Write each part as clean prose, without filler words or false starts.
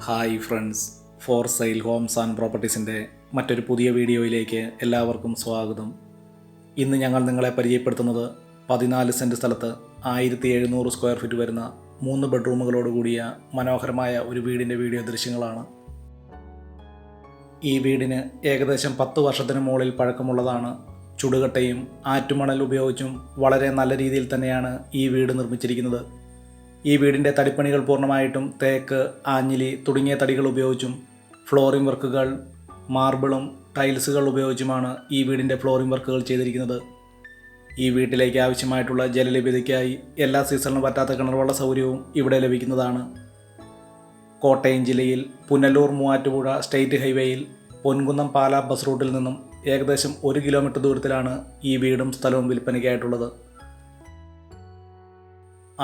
Hi friends, for sale homes and പ്രോപ്പർട്ടീസിൻ്റെ മറ്റൊരു പുതിയ വീഡിയോയിലേക്ക് എല്ലാവർക്കും സ്വാഗതം. ഇന്ന് ഞങ്ങൾ നിങ്ങളെ പരിചയപ്പെടുത്തുന്നത് 14 സെൻറ്റ് സ്ഥലത്ത് 1700 സ്ക്വയർ ഫീറ്റ് വരുന്ന 3 ബെഡ്റൂമുകളോട് കൂടിയ മനോഹരമായ ഒരു വീടിൻ്റെ വീഡിയോ ദൃശ്യങ്ങളാണ്. ഈ വീടിന് ഏകദേശം 10 വർഷത്തിന് മുകളിൽ പഴക്കമുള്ളതാണ്. ചുടുകട്ടയും ആറ്റുമണൽ ഉപയോഗിച്ചും വളരെ നല്ല രീതിയിൽ തന്നെയാണ് ഈ വീട് നിർമ്മിച്ചിരിക്കുന്നത്. ഈ വീടിൻ്റെ തടിപ്പണികൾ പൂർണ്ണമായിട്ടും തേക്ക്, ആഞ്ഞിലി തുടങ്ങിയ തടികൾ ഉപയോഗിച്ചും ഫ്ലോറിംഗ് വർക്കുകൾ, മാർബിളും ടൈൽസുകൾ ഉപയോഗിച്ചുമാണ് ഈ വീടിൻ്റെ ഫ്ലോറിംഗ് വർക്കുകൾ ചെയ്തിരിക്കുന്നത്. ഈ വീട്ടിലേക്ക് ആവശ്യമായിട്ടുള്ള ജലലഭ്യതയ്ക്കായി എല്ലാ സീസണിലും പറ്റാത്ത കിണർവെള്ള സൗകര്യവും ഇവിടെ ലഭിക്കുന്നതാണ്. കോട്ടയം ജില്ലയിൽ പുനലൂർ മൂവാറ്റുപുഴ സ്റ്റേറ്റ് ഹൈവേയിൽ പൊൻകുന്നം പാലാ ബസ് റൂട്ടിൽ നിന്നും ഏകദേശം 1 കിലോമീറ്റർ ദൂരത്തിലാണ് ഈ വീടും സ്ഥലവും വിൽപ്പനയ്ക്കായിട്ടുള്ളത്.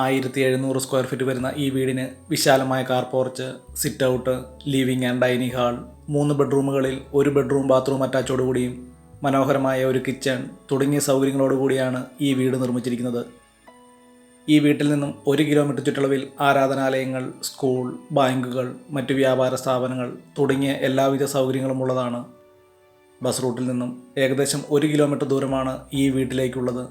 1700 സ്ക്വയർ ഫീറ്റ് വരുന്ന ഈ വീടിന് വിശാലമായ car porch, sit out, living and dining hall, 3 ബെഡ്റൂമുകളിൽ 1 ബെഡ്റൂം ബാത്റൂം അറ്റാച്ചോടുകൂടിയും മനോഹരമായ ഒരു കിച്ചൺ തുടങ്ങിയ സൗകര്യങ്ങളോടുകൂടിയാണ് ഈ വീട് നിർമ്മിച്ചിരിക്കുന്നത്. ഈ വീട്ടിൽ നിന്നും 1 കിലോമീറ്റർ ചുറ്റളവിൽ ആരാധനാലയങ്ങൾ, സ്കൂൾ, ബാങ്കുകൾ, മറ്റു വ്യാപാര സ്ഥാപനങ്ങൾ തുടങ്ങിയ എല്ലാവിധ സൗകര്യങ്ങളും ഉള്ളതാണ്. ബസ് റൂട്ടിൽ നിന്നും ഏകദേശം 1 കിലോമീറ്റർ ദൂരമാണ് ഈ വീട്ടിലേക്കുള്ളത്.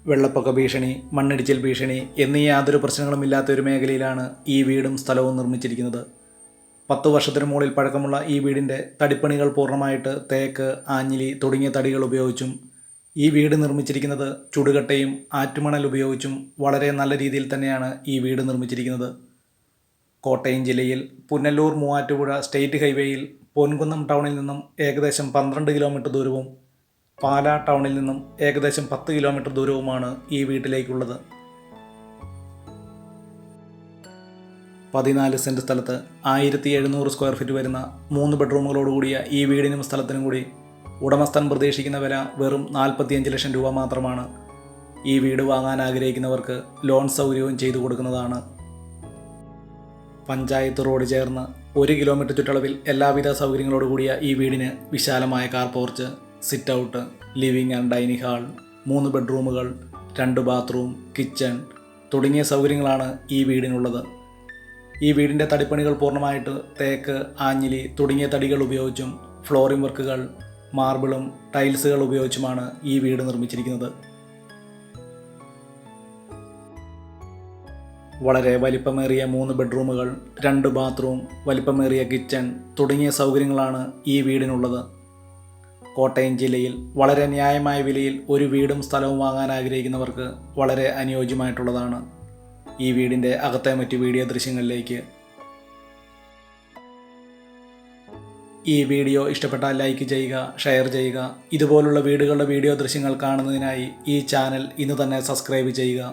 വെള്ളപ്പൊക്ക ഭീഷണി, മണ്ണിടിച്ചിൽ ഭീഷണി എന്നീ യാതൊരു പ്രശ്നങ്ങളും ഇല്ലാത്ത ഒരു മേഖലയിലാണ് ഈ വീടും സ്ഥലവും നിർമ്മിച്ചിരിക്കുന്നത്. 10 വർഷത്തിന് മുകളിൽ പഴക്കമുള്ള ഈ വീടിൻ്റെ തടിപ്പണികൾ പൂർണ്ണമായിട്ട് തേക്ക്, ആഞ്ഞിലി തുടങ്ങിയ തടികൾ ഉപയോഗിച്ചും ഈ വീട് നിർമ്മിച്ചിരിക്കുന്നത് ചുടുകട്ടയും ആറ്റുമണൽ ഉപയോഗിച്ചും വളരെ നല്ല രീതിയിൽ തന്നെയാണ് ഈ വീട് നിർമ്മിച്ചിരിക്കുന്നത്. കോട്ടയം ജില്ലയിൽ പുനലൂർ മൂവാറ്റുപുഴ സ്റ്റേറ്റ് ഹൈവേയിൽ പൊൻകുന്നം ടൗണിൽ നിന്നും ഏകദേശം 12 കിലോമീറ്റർ ദൂരവും പാലാ ടൗണിൽ നിന്നും ഏകദേശം 10 കിലോമീറ്റർ ദൂരവുമാണ് ഈ വീട്ടിലേക്കുള്ളത്. 14 സെൻറ്റ് സ്ഥലത്ത് 1700 സ്ക്വയർ ഫീറ്റ് വരുന്ന 3 ബെഡ്റൂമുകളോടുകൂടിയ ഈ വീടിനും സ്ഥലത്തിനും കൂടി ഉടമസ്ഥൻ പ്രതീക്ഷിക്കുന്ന വില വെറും 45 ലക്ഷം രൂപ മാത്രമാണ്. ഈ വീട് വാങ്ങാൻ ആഗ്രഹിക്കുന്നവർക്ക് ലോൺ സൗകര്യവും ചെയ്തു കൊടുക്കുന്നതാണ്. പഞ്ചായത്ത് റോഡ് ചേർന്ന് 1 കിലോമീറ്റർ ചുറ്റളവിൽ എല്ലാവിധ സൗകര്യങ്ങളോടുകൂടിയ ഈ വീടിന് വിശാലമായ car porch, sit out, living and dining hall, 3 ബെഡ്റൂമുകൾ, 2 bathroom, kitchen തുടങ്ങിയ സൗകര്യങ്ങളാണ് ഈ വീടിനുള്ളത്. ഈ വീടിൻ്റെ തടിപ്പണികൾ പൂർണ്ണമായിട്ട് തേക്ക്, ആഞ്ഞിലി തുടങ്ങിയ തടികൾ ഉപയോഗിച്ചും ഫ്ലോറിംഗ് വർക്കുകൾ, മാർബിളും ടൈൽസുകൾ ഉപയോഗിച്ചുമാണ് ഈ വീട് നിർമ്മിച്ചിരിക്കുന്നത്. വളരെ വലിപ്പമേറിയ 3 ബെഡ്റൂമുകൾ, 2 ബാത്റൂം, വലിപ്പമേറിയ കിച്ചൺ തുടങ്ങിയ സൗകര്യങ്ങളാണ് ഈ വീടിനുള്ളത്. കോട്ടയം ജില്ലയിൽ വളരെ ന്യായമായ വിലയിൽ ഒരു വീടും സ്ഥലവും വാങ്ങാൻ ആഗ്രഹിക്കുന്നവർക്ക് വളരെ അനുയോജ്യമായിട്ടുള്ളതാണ്. ഈ വീടിൻ്റെ അകത്തെ മറ്റ് വീഡിയോ ദൃശ്യങ്ങളിലേക്ക്. ഈ വീഡിയോ ഇഷ്ടപ്പെട്ടാൽ ലൈക്ക് ചെയ്യുക, ഷെയർ ചെയ്യുക. ഇതുപോലുള്ള വീടുകളുടെ വീഡിയോ ദൃശ്യങ്ങൾ കാണുന്നതിനായി ഈ ചാനൽ ഇന്ന് തന്നെ സബ്സ്ക്രൈബ് ചെയ്യുക.